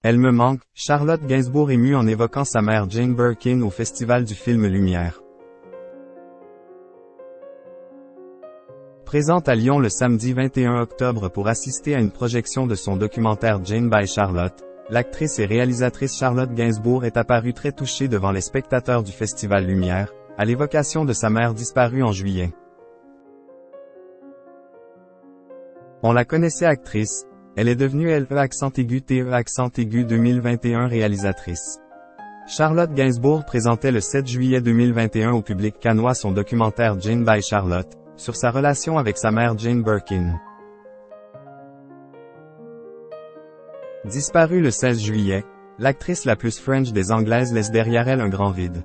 Elle me manque, Charlotte Gainsbourg émue en évoquant sa mère Jane Birkin au Festival du film Lumière. Présente à Lyon le samedi 21 octobre pour assister à une projection de son documentaire Jane by Charlotte, l'actrice et réalisatrice Charlotte Gainsbourg est apparue très touchée devant les spectateurs du Festival Lumière, à l'évocation de sa mère disparue en juillet. On la connaissait actrice, elle est devenue LE_TE_ 2021 réalisatrice. Charlotte Gainsbourg présentait le 7 juillet 2021 au public cannois son documentaire Jane by Charlotte, sur sa relation avec sa mère Jane Birkin. Disparue le 16 juillet, l'actrice la plus French des Anglaises laisse derrière elle un grand vide.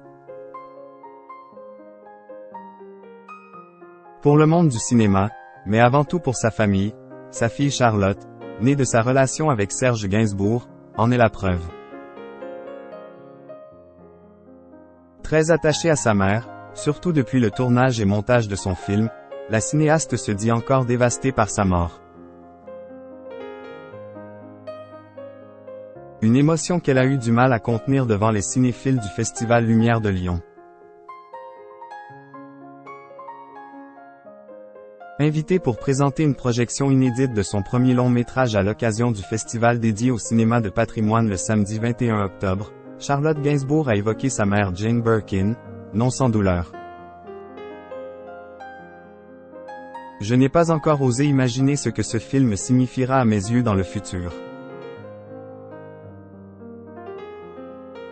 Pour le monde du cinéma, mais avant tout pour sa famille, sa fille Charlotte, née de sa relation avec Serge Gainsbourg, en est la preuve. Très attachée à sa mère, surtout depuis le tournage et montage de son film, la cinéaste se dit encore dévastée par sa mort. Une émotion qu'elle a eu du mal à contenir devant les cinéphiles du Festival Lumière de Lyon. Invitée pour présenter une projection inédite de son premier long-métrage à l'occasion du festival dédié au cinéma de patrimoine le samedi 21 octobre, Charlotte Gainsbourg a évoqué sa mère Jane Birkin, non sans douleur. Je n'ai pas encore osé imaginer ce que ce film signifiera à mes yeux dans le futur.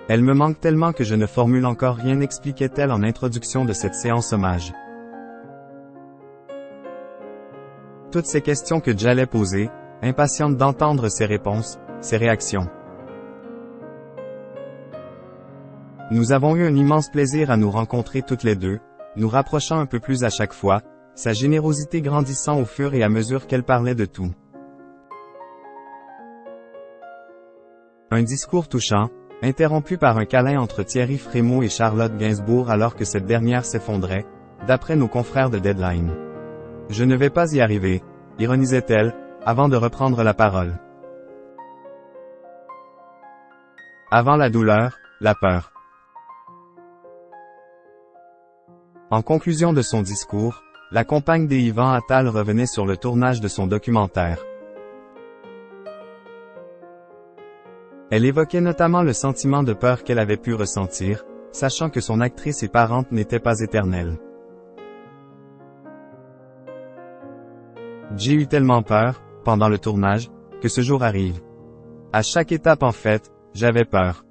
Elle me manque tellement que je ne formule encore rien, expliquait-elle en introduction de cette séance hommage. Toutes ces questions que j'allais poser, impatiente d'entendre ses réponses, ses réactions. Nous avons eu un immense plaisir à nous rencontrer toutes les deux, nous rapprochant un peu plus à chaque fois, sa générosité grandissant au fur et à mesure qu'elle parlait de tout. Un discours touchant, interrompu par un câlin entre Thierry Frémaux et Charlotte Gainsbourg alors que cette dernière s'effondrait, d'après nos confrères de Deadline. Je ne vais pas y arriver, ironisait-elle, avant de reprendre la parole. Avant la douleur, la peur. En conclusion de son discours, la compagne d'Yvan Attal revenait sur le tournage de son documentaire. Elle évoquait notamment le sentiment de peur qu'elle avait pu ressentir, sachant que son actrice et parente n'était pas éternelle. J'ai eu tellement peur, pendant le tournage, que ce jour arrive. À chaque étape en fait, j'avais peur.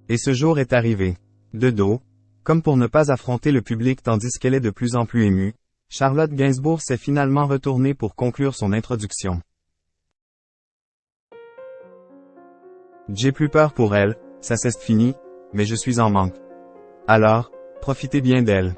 Et ce jour est arrivé. De dos, comme pour ne pas affronter le public tandis qu'elle est de plus en plus émue, Charlotte Gainsbourg s'est finalement retournée pour conclure son introduction. J'ai plus peur pour elle, ça c'est fini, mais je suis en manque. Alors, profitez bien d'elle.